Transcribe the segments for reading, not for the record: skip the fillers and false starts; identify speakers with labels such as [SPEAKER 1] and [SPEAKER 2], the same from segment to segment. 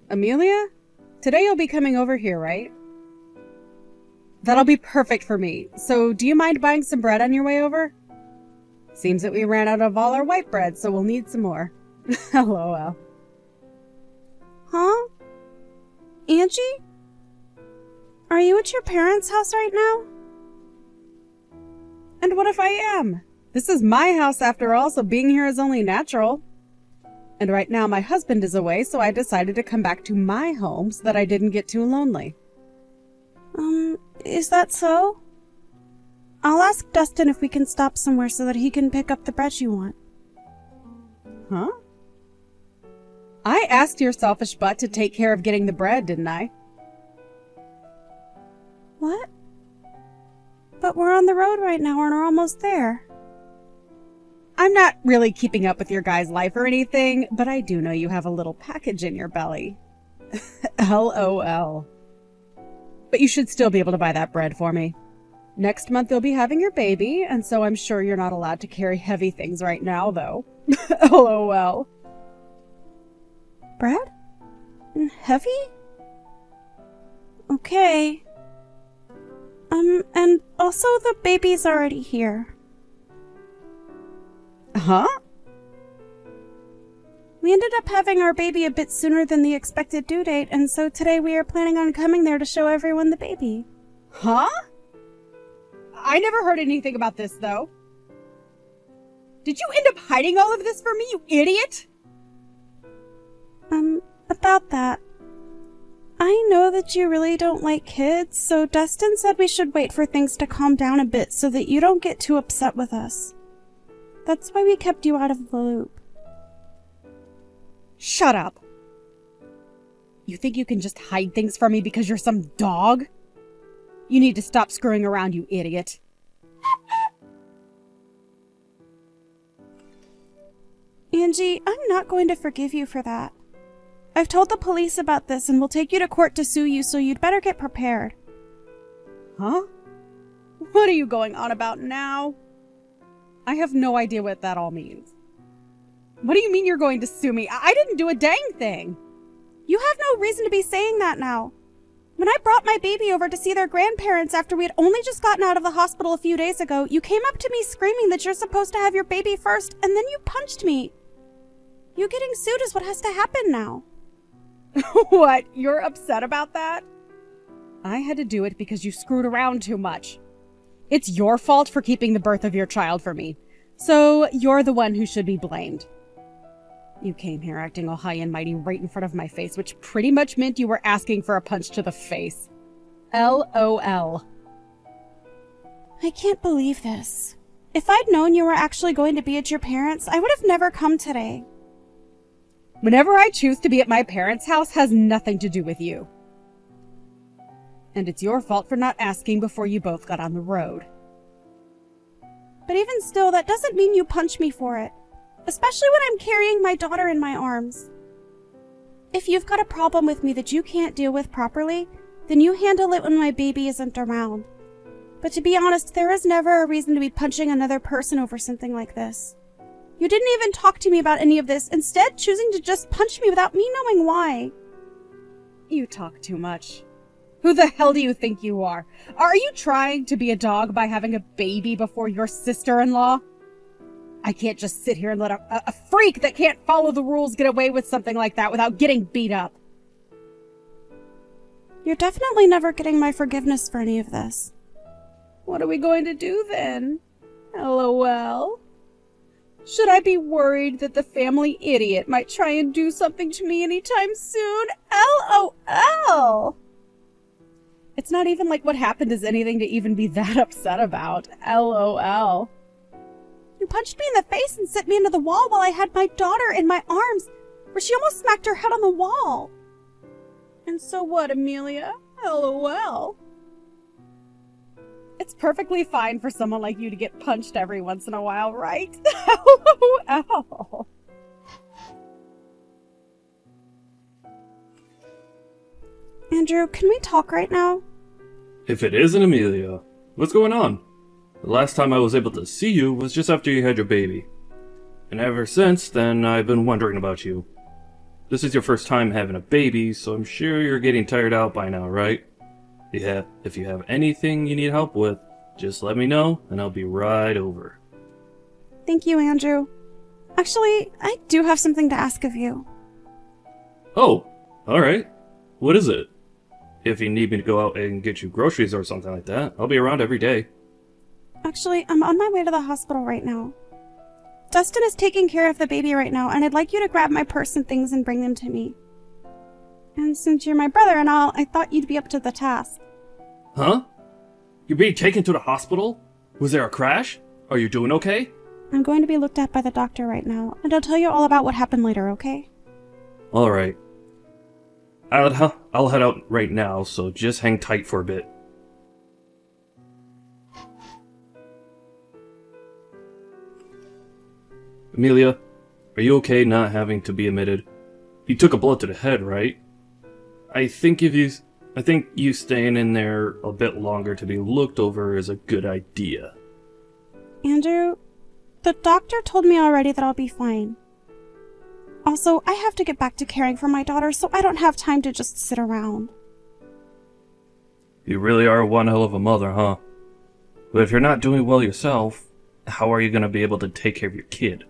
[SPEAKER 1] Amelia? Today you'll be coming over here, right? That'll be perfect for me. So, do you mind buying some bread on your way over? Seems that we ran out of all our white bread, so we'll need some more. LOL.
[SPEAKER 2] Huh? Angie? Are you at your parents' house right now?
[SPEAKER 1] And what if I am? This is my house after all, so being here is only natural. And right now my husband is away, so I decided to come back to my home so that I didn't get too lonely.
[SPEAKER 2] Is that so? I'll ask Dustin if we can stop somewhere so that he can pick up the bread you want.
[SPEAKER 1] Huh? I asked your selfish butt to take care of getting the bread, didn't I?
[SPEAKER 2] What? But we're on the road right now and we're almost there.
[SPEAKER 1] I'm not really keeping up with your guy's life or anything, but I do know you have a little package in your belly. LOL. But you should still be able to buy that bread for me. Next month you'll be having your baby, and so I'm sure you're not allowed to carry heavy things right now, though. LOL.
[SPEAKER 2] Bread? And heavy? Okay. And also the baby's already here.
[SPEAKER 1] Huh?
[SPEAKER 2] We ended up having our baby a bit sooner than the expected due date, and so today we are planning on coming there to show everyone the baby.
[SPEAKER 1] Huh? I never heard anything about this, though. Did you end up hiding all of this from me, you idiot?
[SPEAKER 2] About that. I know that you really don't like kids, so Dustin said we should wait for things to calm down a bit so that you don't get too upset with us. That's why we kept you out of the loop.
[SPEAKER 1] Shut up. You think you can just hide things from me because you're some dog? You need to stop screwing around, you idiot.
[SPEAKER 2] Angie, I'm not going to forgive you for that. I've told the police about this and will take you to court to sue you, so you'd better get prepared.
[SPEAKER 1] Huh? What are you going on about now? I have no idea what that all means. What do you mean you're going to sue me? I didn't do a dang thing.
[SPEAKER 2] You have no reason to be saying that now. When I brought my baby over to see their grandparents after we had only just gotten out of the hospital a few days ago, you came up to me screaming that you're supposed to have your baby first, and then you punched me. You getting sued is what has to happen now.
[SPEAKER 1] What? You're upset about that? I had to do it because you screwed around too much. It's your fault for keeping the birth of your child from me. So you're the one who should be blamed. You came here acting all high and mighty right in front of my face, which pretty much meant you were asking for a punch to the face. LOL.
[SPEAKER 2] I can't believe this. If I'd known you were actually going to be at your parents', I would have never come today.
[SPEAKER 1] Whenever I choose to be at my parents' house has nothing to do with you. And it's your fault for not asking before you both got on the road.
[SPEAKER 2] But even still, that doesn't mean you punch me for it. Especially when I'm carrying my daughter in my arms. If you've got a problem with me that you can't deal with properly, then you handle it when my baby isn't around. But to be honest, there is never a reason to be punching another person over something like this. You didn't even talk to me about any of this, instead choosing to just punch me without me knowing why.
[SPEAKER 1] You talk too much. Who the hell do you think you are? Are you trying to be a dog by having a baby before your sister-in-law? I can't just sit here and let a freak that can't follow the rules get away with something like that without getting beat up.
[SPEAKER 2] You're definitely never getting my forgiveness for any of this.
[SPEAKER 1] What are we going to do then? LOL. Should I be worried that the family idiot might try and do something to me anytime soon? LOL. It's not even like what happened is anything to even be that upset about. LOL.
[SPEAKER 2] You punched me in the face and sent me into the wall while I had my daughter in my arms, where she almost smacked her head on the wall.
[SPEAKER 1] And so what, Amelia? LOL. It's perfectly fine for someone like you to get punched every once in a while, right? LOL.
[SPEAKER 2] Andrew, can we talk right now?
[SPEAKER 3] If it isn't Amelia, what's going on? The last time I was able to see you was just after you had your baby. And ever since then, I've been wondering about you. This is your first time having a baby, so I'm sure you're getting tired out by now, right? Yeah, if you have anything you need help with, just let me know, and I'll be right over.
[SPEAKER 2] Thank you, Andrew. Actually, I do have something to ask of you.
[SPEAKER 3] Oh, alright. What is it? If you need me to go out and get you groceries or something like that, I'll be around every day.
[SPEAKER 2] Actually, I'm on my way to the hospital right now. Dustin is taking care of the baby right now, and I'd like you to grab my purse and things and bring them to me. And since you're my brother and all, I thought you'd be up to the task.
[SPEAKER 3] Huh? You're being taken to the hospital? Was there a crash? Are you doing okay?
[SPEAKER 2] I'm going to be looked at by the doctor right now, and I'll tell you all about what happened later, okay?
[SPEAKER 3] Alright. I'll head out right now, so just hang tight for a bit. Amelia, are you okay not having to be admitted? You took a bullet to the head, right? I think you staying in there a bit longer to be looked over is a good idea.
[SPEAKER 2] Andrew, the doctor told me already that I'll be fine. Also, I have to get back to caring for my daughter, so I don't have time to just sit around.
[SPEAKER 3] You really are one hell of a mother, huh? But if you're not doing well yourself, how are you going to be able to take care of your kid?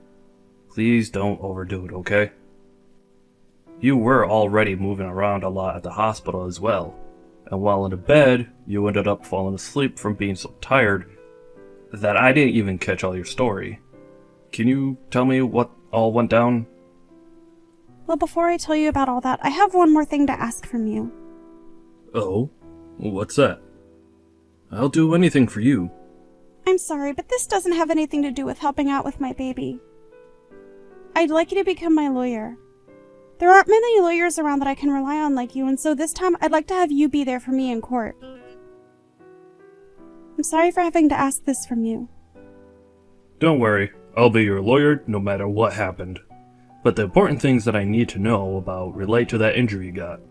[SPEAKER 3] Please don't overdo it, okay? You were already moving around a lot at the hospital as well, and while in the bed, you ended up falling asleep from being so tired that I didn't even catch all your story. Can you tell me what all went down?
[SPEAKER 2] Well, before I tell you about all that, I have one more thing to ask from you.
[SPEAKER 3] Oh? What's that? I'll do anything for you.
[SPEAKER 2] I'm sorry, but this doesn't have anything to do with helping out with my baby. I'd like you to become my lawyer. There aren't many lawyers around that I can rely on like you, and so this time I'd like to have you be there for me in court. I'm sorry for having to ask this from you.
[SPEAKER 3] Don't worry, I'll be your lawyer no matter what happened. But the important things that I need to know about relate to that injury you got.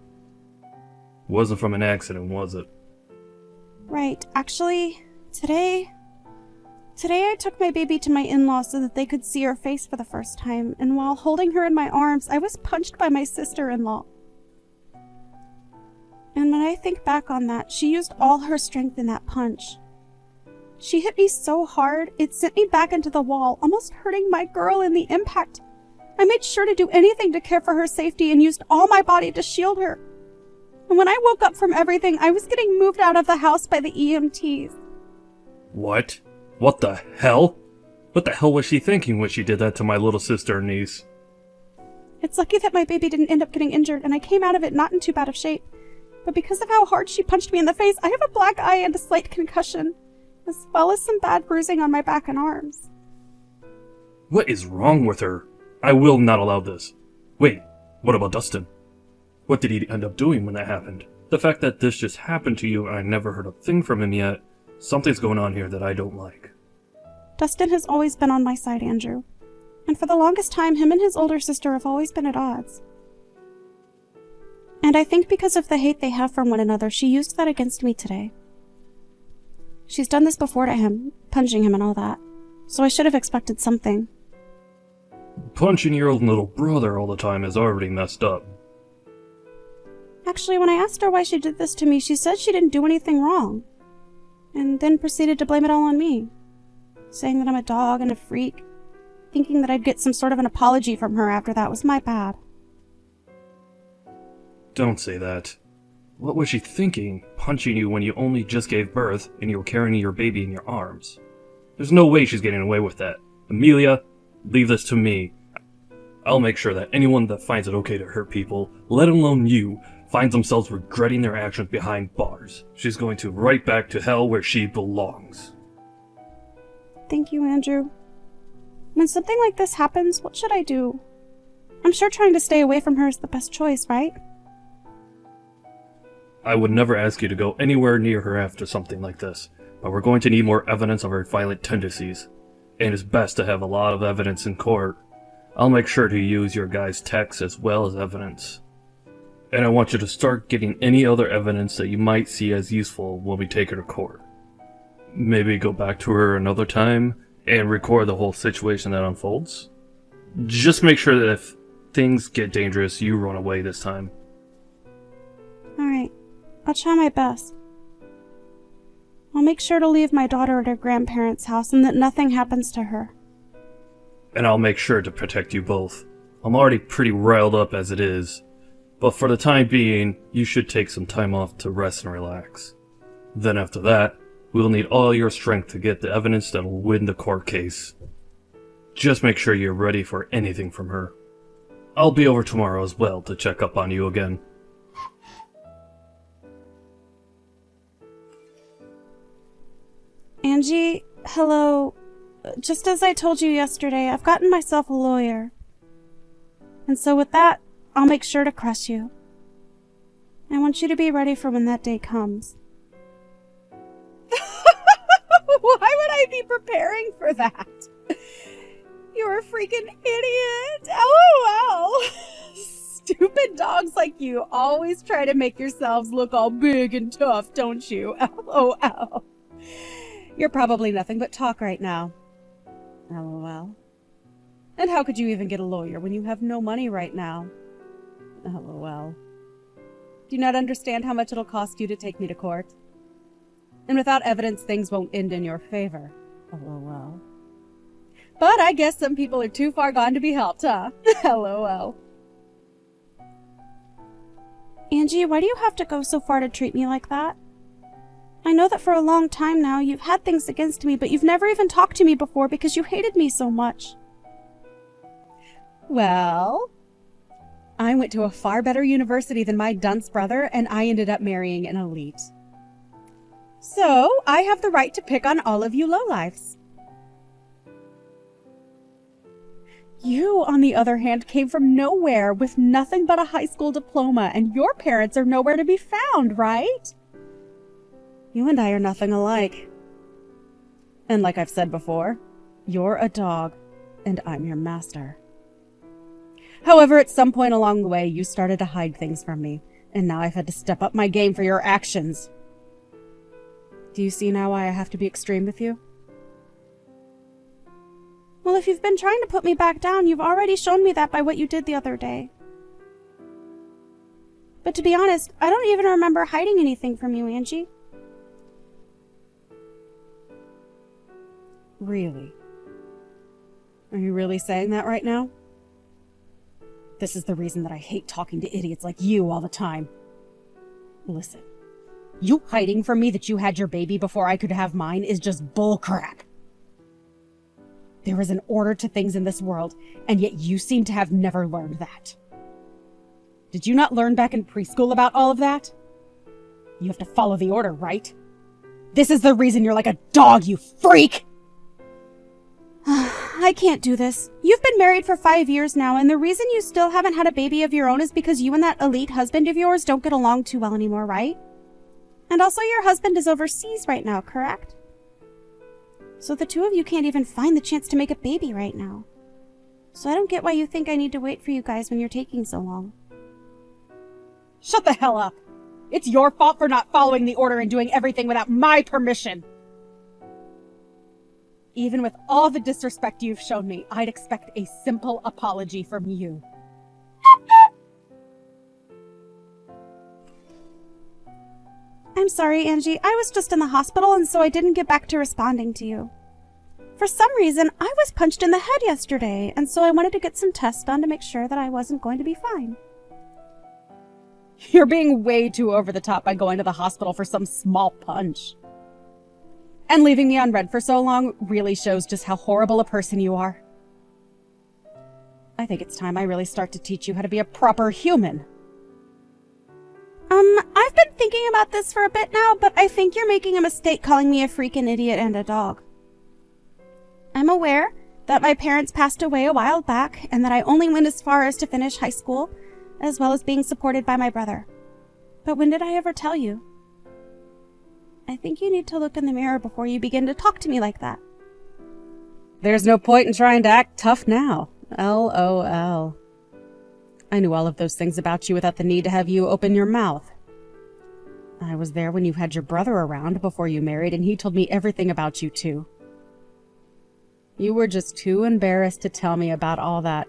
[SPEAKER 3] Wasn't from an accident, was it?
[SPEAKER 2] Right. Actually, today I took my baby to my in-laws so that they could see her face for the first time, and while holding her in my arms, I was punched by my sister-in-law. And when I think back on that, she used all her strength in that punch. She hit me so hard, it sent me back into the wall, almost hurting my girl in the impact. I made sure to do anything to care for her safety and used all my body to shield her. And when I woke up from everything, I was getting moved out of the house by the EMTs.
[SPEAKER 3] What? What the hell? What the hell was she thinking when she did that to my little sister and niece?
[SPEAKER 2] It's lucky that my baby didn't end up getting injured, and I came out of it not in too bad of shape. But because of how hard she punched me in the face, I have a black eye and a slight concussion, as well as some bad bruising on my back and arms.
[SPEAKER 3] What is wrong with her? I will not allow this. Wait, what about Dustin? What did he end up doing when that happened? The fact that this just happened to you and I never heard a thing from him yet, something's going on here that I don't like.
[SPEAKER 2] Dustin has always been on my side, Andrew. And for the longest time, him and his older sister have always been at odds. And I think because of the hate they have for one another, she used that against me today. She's done this before to him, punching him and all that. So I should have expected something.
[SPEAKER 3] Punching your own little brother all the time is already messed up.
[SPEAKER 2] Actually, when I asked her why she did this to me, she said she didn't do anything wrong. And then proceeded to blame it all on me. Saying that I'm a dog and a freak. Thinking that I'd get some sort of an apology from her after that was my bad.
[SPEAKER 3] Don't say that. What was she thinking, punching you when you only just gave birth and you were carrying your baby in your arms? There's no way she's getting away with that. Amelia, leave this to me. I'll make sure that anyone that finds it okay to hurt people, let alone you, finds themselves regretting their actions behind bars. She's going to right back to hell where she belongs.
[SPEAKER 2] Thank you, Andrew. When something like this happens, what should I do? I'm sure trying to stay away from her is the best choice, right?
[SPEAKER 3] I would never ask you to go anywhere near her after something like this, but we're going to need more evidence of her violent tendencies, and it's best to have a lot of evidence in court. I'll make sure to use your guys' texts as well as evidence. And I want you to start getting any other evidence that you might see as useful when we take her to court. Maybe go back to her another time and record the whole situation that unfolds. Just make sure that if things get dangerous, you run away this time.
[SPEAKER 2] Alright, I'll try my best. I'll make sure to leave my daughter at her grandparents' house and that nothing happens to her.
[SPEAKER 3] And I'll make sure to protect you both. I'm already pretty riled up as it is, but for the time being, you should take some time off to rest and relax. Then after that, we'll need all your strength to get the evidence that'll win the court case. Just make sure you're ready for anything from her. I'll be over tomorrow as well to check up on you again.
[SPEAKER 2] Angie, hello. Just as I told you yesterday, I've gotten myself a lawyer. And so with that, I'll make sure to crush you. I want you to be ready for when that day comes.
[SPEAKER 1] Why would I be preparing for that? You're a freaking idiot. LOL. Stupid dogs like you always try to make yourselves look all big and tough, don't you? LOL. You're probably nothing but talk right now. LOL. And how could you even get a lawyer when you have no money right now? LOL. Do you not understand how much it'll cost you to take me to court? And without evidence, things won't end in your favor. LOL. But I guess some people are too far gone to be helped, huh? LOL.
[SPEAKER 2] Angie, why do you have to go so far to treat me like that? I know that for a long time now you've had things against me, but you've never even talked to me before because you hated me so much.
[SPEAKER 1] Well, I went to a far better university than my dunce brother, and I ended up marrying an elite. So, I have the right to pick on all of you lowlifes. You, on the other hand, came from nowhere with nothing but a high school diploma, and your parents are nowhere to be found, right? You and I are nothing alike. And like I've said before, you're a dog, and I'm your master. However, at some point along the way, you started to hide things from me, and now I've had to step up my game for your actions. Do you see now why I have to be extreme with you?
[SPEAKER 2] Well, if you've been trying to put me back down, you've already shown me that by what you did the other day. But to be honest, I don't even remember hiding anything from you, Angie.
[SPEAKER 1] Really? Are you really saying that right now? This is the reason that I hate talking to idiots like you all the time. Listen, you hiding from me that you had your baby before I could have mine is just bullcrap. There is an order to things in this world, and yet you seem to have never learned that. Did you not learn back in preschool about all of that? You have to follow the order, right? This is the reason you're like a dog, you freak!
[SPEAKER 2] I can't do this. You've been married for 5 years now, and the reason you still haven't had a baby of your own is because you and that elite husband of yours don't get along too well anymore, right? And also your husband is overseas right now, correct? So the two of you can't even find the chance to make a baby right now. So I don't get why you think I need to wait for you guys when you're taking so long.
[SPEAKER 1] Shut the hell up! It's your fault for not following the order and doing everything without my permission! Even with all the disrespect you've shown me, I'd expect a simple apology from you.
[SPEAKER 2] I'm sorry, Angie. I was just in the hospital, and so I didn't get back to responding to you. For some reason, I was punched in the head yesterday, and so I wanted to get some tests done to make sure that I wasn't going to be fine.
[SPEAKER 1] You're being way too over the top by going to the hospital for some small punch. And leaving me on red for so long really shows just how horrible a person you are. I think it's time I really start to teach you how to be a proper human.
[SPEAKER 2] I've been thinking about this for a bit now, but I think you're making a mistake calling me a freaking idiot and a dog. I'm aware that my parents passed away a while back, and that I only went as far as to finish high school, as well as being supported by my brother. But when did I ever tell you? I think you need to look in the mirror before you begin to talk to me like that.
[SPEAKER 1] There's no point in trying to act tough now. LOL. I knew all of those things about you without the need to have you open your mouth. I was there when you had your brother around before you married, and he told me everything about you too. You were just too embarrassed to tell me about all that,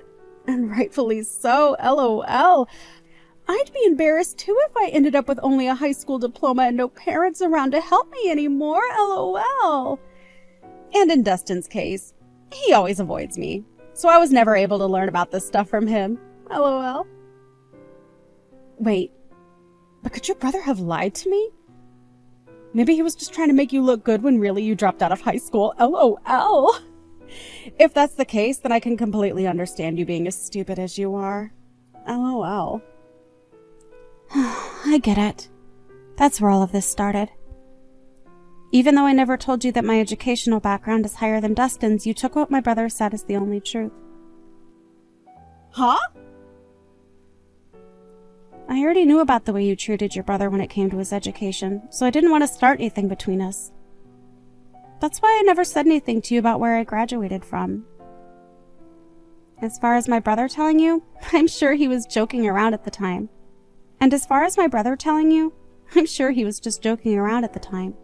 [SPEAKER 1] And rightfully so, LOL. I'd be embarrassed too if I ended up with only a high school diploma and no parents around to help me anymore, LOL. And in Dustin's case, he always avoids me, so I was never able to learn about this stuff from him, LOL. Wait, but could your brother have lied to me? Maybe he was just trying to make you look good when really you dropped out of high school, LOL. If that's the case, then I can completely understand you being as stupid as you are, LOL.
[SPEAKER 2] I get it. That's where all of this started. Even though I never told you that my educational background is higher than Dustin's, you took what my brother said as the only truth.
[SPEAKER 1] Huh?
[SPEAKER 2] I already knew about the way you treated your brother when it came to his education, so I didn't want to start anything between us. That's why I never said anything to you about where I graduated from. As far as my brother telling you, I'm sure he was joking around at the time. And as far as my brother telling you, I'm sure he was just joking around at the time.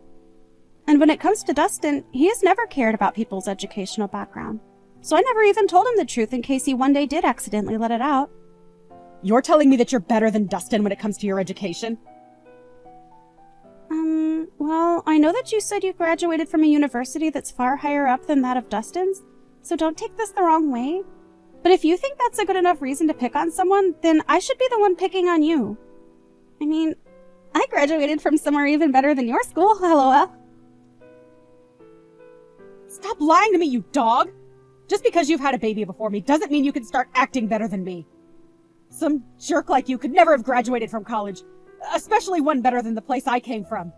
[SPEAKER 2] And when it comes to Dustin, he has never cared about people's educational background. So I never even told him the truth in case he one day did accidentally let it out.
[SPEAKER 1] You're telling me that you're better than Dustin when it comes to your education?
[SPEAKER 2] Well, I know that you said you graduated from a university that's far higher up than that of Dustin's, so don't take this the wrong way. But if you think that's a good enough reason to pick on someone, then I should be the one picking on you. I mean, I graduated from somewhere even better than your school, LOL.
[SPEAKER 1] Stop lying to me, you dog! Just because you've had a baby before me doesn't mean you can start acting better than me. Some jerk like you could never have graduated from college, especially one better than the place I came from.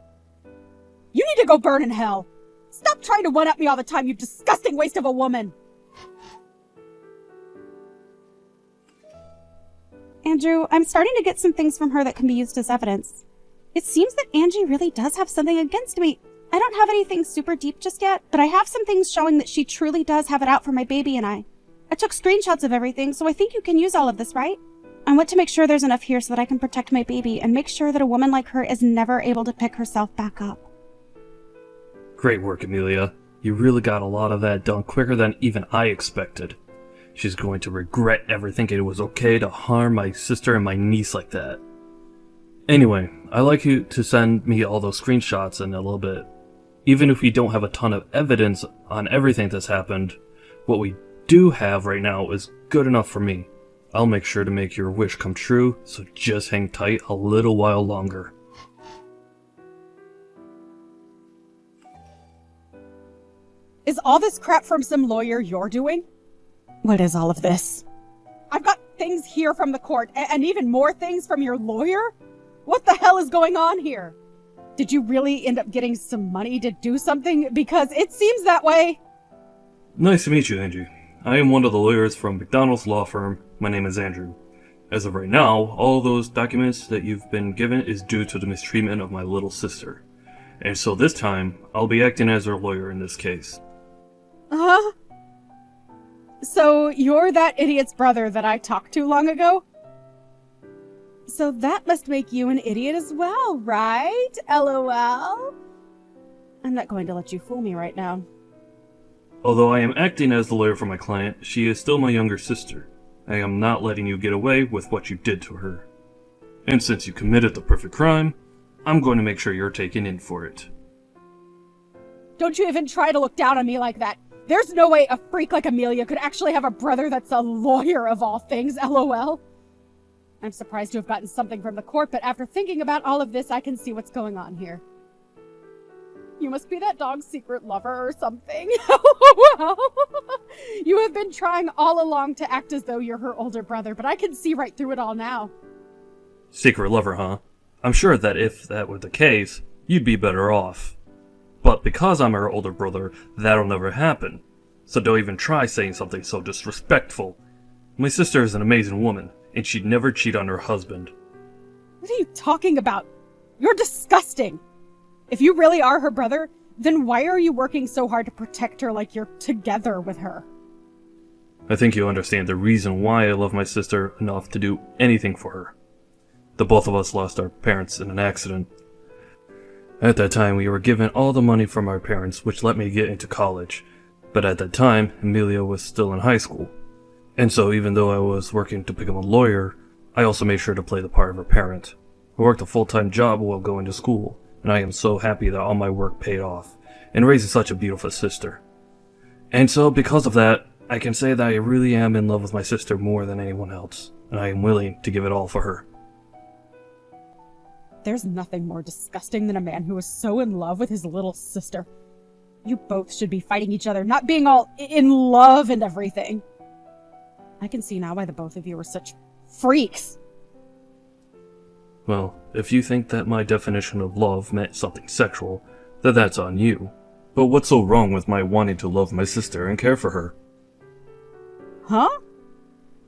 [SPEAKER 1] You need to go burn in hell. Stop trying to one-up me all the time, you disgusting waste of a woman.
[SPEAKER 2] Andrew, I'm starting to get some things from her that can be used as evidence. It seems that Angie really does have something against me. I don't have anything super deep just yet, but I have some things showing that she truly does have it out for my baby and I. I took screenshots of everything, so I think you can use all of this, right? I want to make sure there's enough here so that I can protect my baby and make sure that a woman like her is never able to pick herself back up.
[SPEAKER 3] Great work, Amelia. You really got a lot of that done quicker than even I expected. She's going to regret ever thinking it was okay to harm my sister and my niece like that. Anyway, I'd like you to send me all those screenshots in a little bit. Even if we don't have a ton of evidence on everything that's happened, what we do have right now is good enough for me. I'll make sure to make your wish come true, so just hang tight a little while longer.
[SPEAKER 1] Is all this crap from some lawyer you're doing?
[SPEAKER 2] What is all of this?
[SPEAKER 1] I've got things here from the court, and even more things from your lawyer? What the hell is going on here? Did you really end up getting some money to do something? Because it seems that way.
[SPEAKER 3] Nice to meet you, Angie. I am one of the lawyers from McDonald's law firm. My name is Andrew. As of right now, all those documents that you've been given is due to the mistreatment of my little sister. And so this time, I'll be acting as her lawyer in this case.
[SPEAKER 1] Huh? So you're that idiot's brother that I talked to long ago? So that must make you an idiot as well, right? LOL? I'm not going to let you fool me right now.
[SPEAKER 3] Although I am acting as the lawyer for my client, she is still my younger sister. I am not letting you get away with what you did to her. And since you committed the perfect crime, I'm going to make sure you're taken in for it.
[SPEAKER 1] Don't you even try to look down on me like that. There's no way a freak like Amelia could actually have a brother that's a lawyer of all things, LOL. I'm surprised to have gotten something from the court, but after thinking about all of this, I can see what's going on here. You must be that dog's secret lover or something. You have been trying all along to act as though you're her older brother, but I can see right through it all now.
[SPEAKER 3] Secret lover, huh? I'm sure that if that were the case, you'd be better off. But because I'm her older brother, that'll never happen. So don't even try saying something so disrespectful. My sister is an amazing woman, and she'd never cheat on her husband.
[SPEAKER 1] What are you talking about? You're disgusting. If you really are her brother, then why are you working so hard to protect her like you're together with her?
[SPEAKER 3] I think you understand the reason why I love my sister enough to do anything for her. The both of us lost our parents in an accident. At that time, we were given all the money from our parents, which let me get into college. But at that time, Amelia was still in high school. And so even though I was working to become a lawyer, I also made sure to play the part of her parent. I worked a full-time job while going to school, and I am so happy that all my work paid off, in raising such a beautiful sister. And so because of that, I can say that I really am in love with my sister more than anyone else, and I am willing to give it all for her.
[SPEAKER 1] There's nothing more disgusting than a man who is so in love with his little sister. You both should be fighting each other, not being all in love and everything. I can see now why the both of you are such freaks.
[SPEAKER 3] Well, if you think that my definition of love meant something sexual, then that's on you. But what's so wrong with my wanting to love my sister and care for her?
[SPEAKER 1] Huh?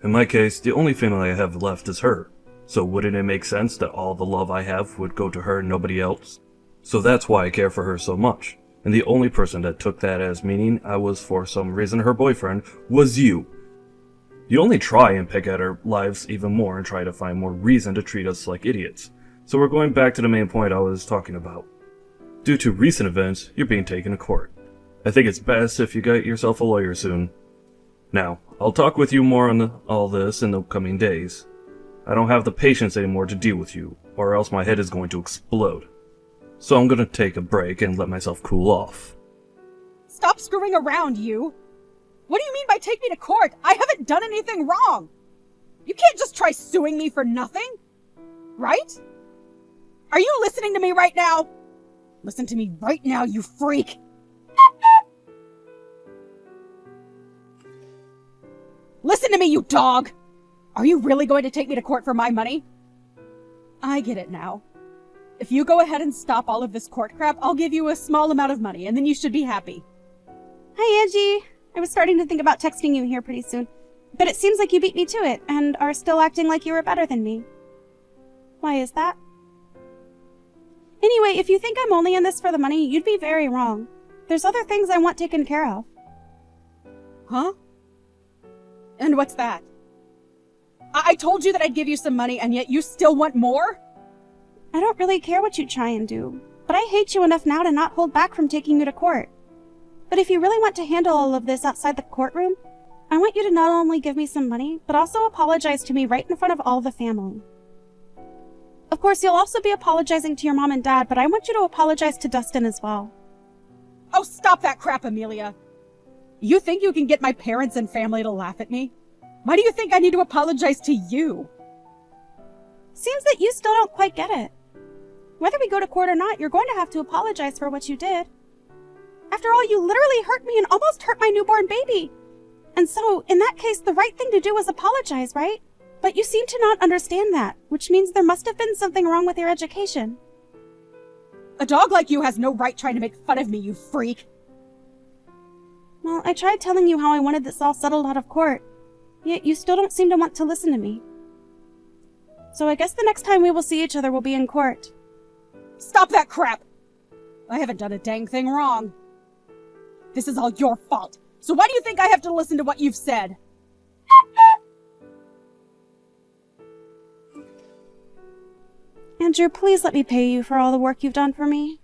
[SPEAKER 3] In my case, the only family I have left is her. So wouldn't it make sense that all the love I have would go to her and nobody else? So that's why I care for her so much. And the only person that took that as meaning I was for some reason her boyfriend was you. You only try and pick at our lives even more and try to find more reason to treat us like idiots. So we're going back to the main point I was talking about. Due to recent events, you're being taken to court. I think it's best if you get yourself a lawyer soon. Now, I'll talk with you more on all this in the coming days. I don't have the patience anymore to deal with you, or else my head is going to explode. So I'm gonna take a break and let myself cool off.
[SPEAKER 1] Stop screwing around, you! What do you mean by take me to court? I haven't done anything wrong! You can't just try suing me for nothing! Right? Are you listening to me right now? Listen to me right now, you freak! Listen to me, you dog! Are you really going to take me to court for my money? I get it now. If you go ahead and stop all of this court crap, I'll give you a small amount of money, and then you should be happy.
[SPEAKER 2] Hi, Angie. I was starting to think about texting you here pretty soon, but it seems like you beat me to it and are still acting like you were better than me. Why is that? Anyway, if you think I'm only in this for the money, you'd be very wrong. There's other things I want taken care of.
[SPEAKER 1] Huh? And what's that? I told you that I'd give you some money, and yet you still want more?
[SPEAKER 2] I don't really care what you try and do, but I hate you enough now to not hold back from taking you to court. But if you really want to handle all of this outside the courtroom, I want you to not only give me some money, but also apologize to me right in front of all the family. Of course, you'll also be apologizing to your mom and dad, but I want you to apologize to Dustin as well.
[SPEAKER 1] Oh, stop that crap, Amelia! You think you can get my parents and family to laugh at me? Why do you think I need to apologize to you?
[SPEAKER 2] Seems that you still don't quite get it. Whether we go to court or not, you're going to have to apologize for what you did. After all, you literally hurt me and almost hurt my newborn baby. And so, in that case, the right thing to do was apologize, right? But you seem to not understand that, which means there must have been something wrong with your education.
[SPEAKER 1] A dog like you has no right trying to make fun of me, you freak.
[SPEAKER 2] Well, I tried telling you how I wanted this all settled out of court, yet you still don't seem to want to listen to me. So I guess the next time we will see each other will be in court.
[SPEAKER 1] Stop that crap! I haven't done a dang thing wrong. This is all your fault, so why do you think I have to listen to what you've said?
[SPEAKER 2] Andrew, please let me pay you for all the work you've done for me.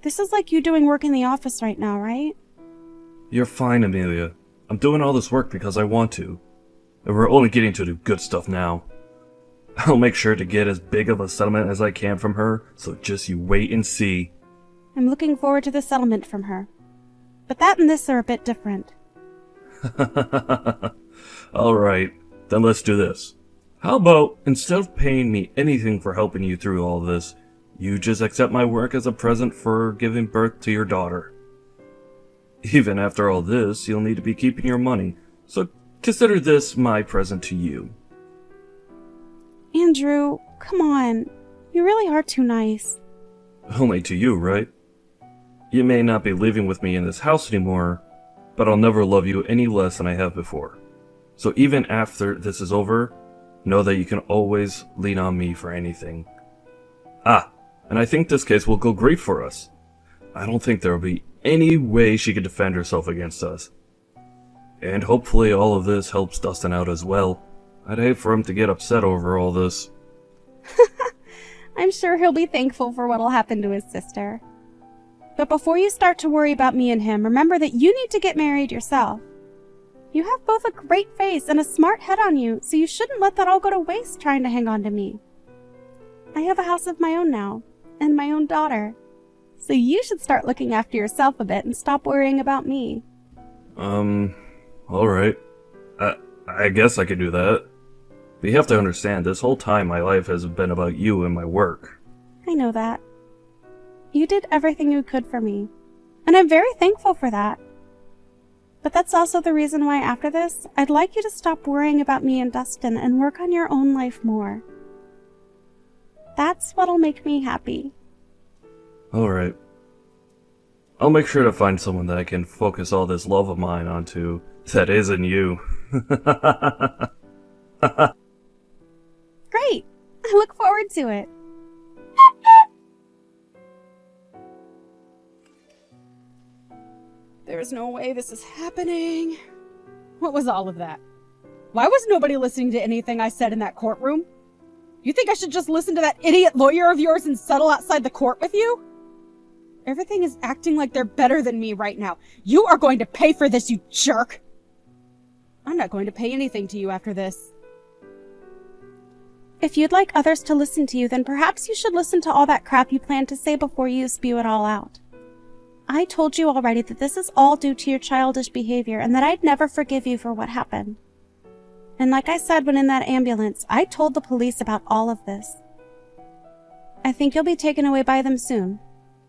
[SPEAKER 2] This is like you doing work in the office right now, right?
[SPEAKER 3] You're fine, Amelia. I'm doing all this work because I want to. And we're only getting to the good stuff now. I'll make sure to get as big of a settlement as I can from her, so just you wait and see.
[SPEAKER 2] I'm looking forward to the settlement from her. But that and this are a bit different.
[SPEAKER 3] Alright, then let's do this. How about, instead of paying me anything for helping you through all this, you just accept my work as a present for giving birth to your daughter? Even after all this, you'll need to be keeping your money, so consider this my present to you.
[SPEAKER 2] Andrew, come on. You really are too nice.
[SPEAKER 3] Only to you, right? You may not be living with me in this house anymore, but I'll never love you any less than I have before. So even after this is over, know that you can always lean on me for anything. Ah, and I think this case will go great for us. I don't think there will be any way she could defend herself against us. And hopefully all of this helps Dustin out as well. I'd hate for him to get upset over all this.
[SPEAKER 2] I'm sure he'll be thankful for what'll happen to his sister. But before you start to worry about me and him, remember that you need to get married yourself. You have both a great face and a smart head on you, so you shouldn't let that all go to waste trying to hang on to me. I have a house of my own now, and my own daughter. So you should start looking after yourself a bit and stop worrying about me.
[SPEAKER 3] Alright. I guess I could do that. But you have to understand, this whole time my life has been about you and my work.
[SPEAKER 2] I know that. You did everything you could for me, and I'm very thankful for that. But that's also the reason why after this, I'd like you to stop worrying about me and Dustin and work on your own life more. That's what'll make me happy.
[SPEAKER 3] Alright. I'll make sure to find someone that I can focus all this love of mine onto that isn't you.
[SPEAKER 2] Great! I look forward to it.
[SPEAKER 1] There's no way this is happening. What was all of that? Why was nobody listening to anything I said in that courtroom? You think I should just listen to that idiot lawyer of yours and settle outside the court with you? Everything is acting like they're better than me right now. You are going to pay for this, you jerk! I'm not going to pay anything to you after this.
[SPEAKER 2] If you'd like others to listen to you, then perhaps you should listen to all that crap you plan to say before you spew it all out. I told you already that this is all due to your childish behavior and that I'd never forgive you for what happened. And like I said when in that ambulance, I told the police about all of this. I think you'll be taken away by them soon,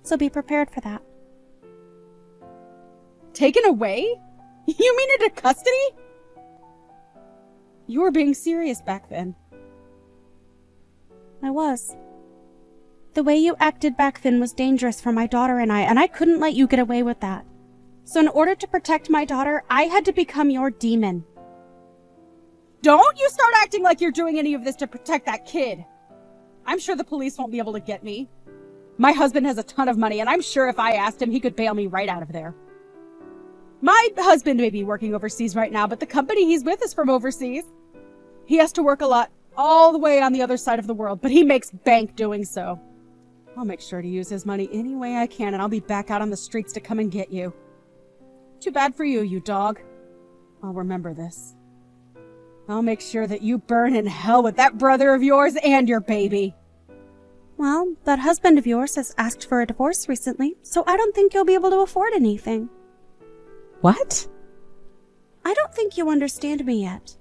[SPEAKER 2] so be prepared for that.
[SPEAKER 1] Taken away? You mean into custody? You were being serious back then.
[SPEAKER 2] I was. The way you acted back then was dangerous for my daughter and I couldn't let you get away with that. So in order to protect my daughter, I had to become your demon.
[SPEAKER 1] Don't you start acting like you're doing any of this to protect that kid. I'm sure the police won't be able to get me. My husband has a ton of money, and I'm sure if I asked him, he could bail me right out of there. My husband may be working overseas right now, but the company he's with is from overseas. He has to work a lot all the way on the other side of the world, but he makes bank doing so. I'll make sure to use his money any way I can, and I'll be back out on the streets to come and get you. Too bad for you, you dog. I'll remember this. I'll make sure that you burn in hell with that brother of yours and your baby.
[SPEAKER 2] Well, that husband of yours has asked for a divorce recently, so I don't think you'll be able to afford anything.
[SPEAKER 1] What?
[SPEAKER 2] I don't think you understand me yet.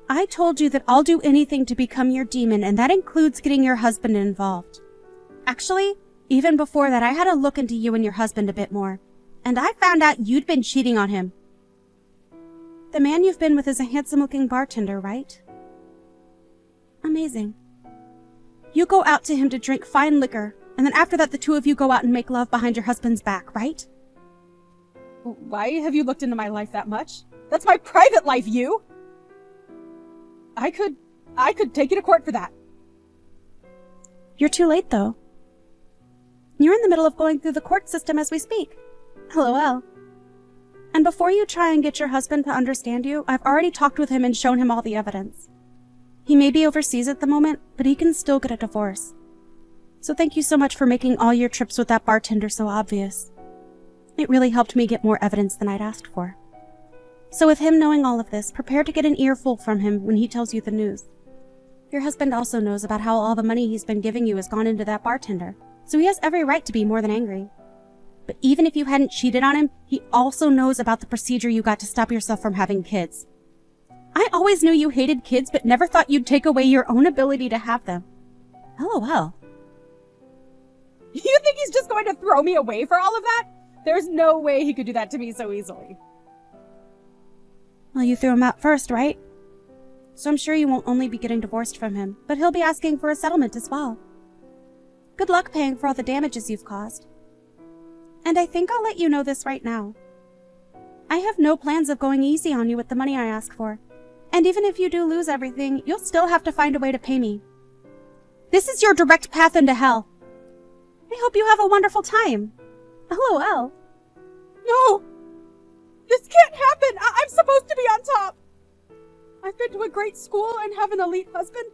[SPEAKER 2] I told you that I'll do anything to become your demon, and that includes getting your husband involved. Actually, even before that, I had a look into you and your husband a bit more, and I found out you'd been cheating on him. The man you've been with is a handsome-looking bartender, right? Amazing. You go out to him to drink fine liquor, and then after that the two of you go out and make love behind your husband's back, right?
[SPEAKER 1] Why have you looked into my life that much? That's my private life, you! I could take you to court for that.
[SPEAKER 2] You're too late, though. You're in the middle of going through the court system as we speak. LOL. And before you try and get your husband to understand you, I've already talked with him and shown him all the evidence. He may be overseas at the moment, but he can still get a divorce. So thank you so much for making all your trips with that bartender so obvious. It really helped me get more evidence than I'd asked for. So with him knowing all of this, prepare to get an earful from him when he tells you the news. Your husband also knows about how all the money he's been giving you has gone into that bartender, so he has every right to be more than angry. But even if you hadn't cheated on him, he also knows about the procedure you got to stop yourself from having kids. I always knew you hated kids, but never thought you'd take away your own ability to have them. LOL.
[SPEAKER 1] You think he's just going to throw me away for all of that? There's no way he could do that to me so easily.
[SPEAKER 2] Well, you threw him out first, right? So I'm sure you won't only be getting divorced from him, but he'll be asking for a settlement as well. Good luck paying for all the damages you've caused. And I think I'll let you know this right now. I have no plans of going easy on you with the money I ask for. And even if you do lose everything, you'll still have to find a way to pay me. This is your direct path into hell. I hope you have a wonderful time. LOL.
[SPEAKER 1] No! This can't happen! I'm supposed to be on top! I've been to a great school and have an elite husband.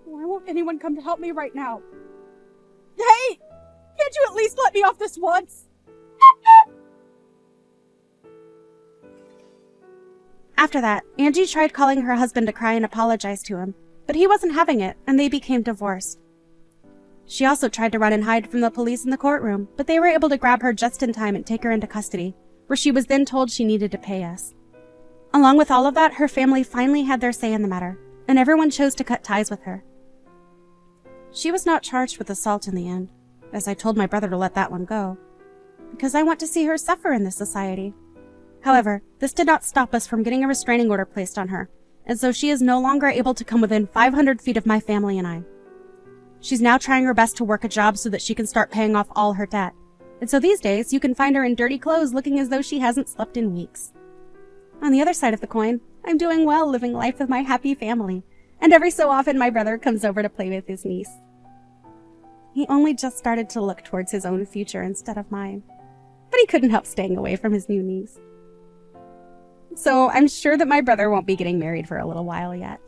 [SPEAKER 1] Why won't anyone come to help me right now? Hey! Can't you at least let me off this once?
[SPEAKER 2] After that, Angie tried calling her husband to cry and apologize to him, but he wasn't having it, and they became divorced. She also tried to run and hide from the police in the courtroom, but they were able to grab her just in time and take her into custody, where she was then told she needed to pay us. Along with all of that, her family finally had their say in the matter, and everyone chose to cut ties with her. She was not charged with assault in the end, as I told my brother to let that one go, because I want to see her suffer in this society. However, this did not stop us from getting a restraining order placed on her, and so she is no longer able to come within 500 feet of my family and I. She's now trying her best to work a job so that she can start paying off all her debt, and so these days you can find her in dirty clothes looking as though she hasn't slept in weeks. On the other side of the coin, I'm doing well living life with my happy family, and every so often my brother comes over to play with his niece. He only just started to look towards his own future instead of mine, but he couldn't help staying away from his new niece. So I'm sure that my brother won't be getting married for a little while yet.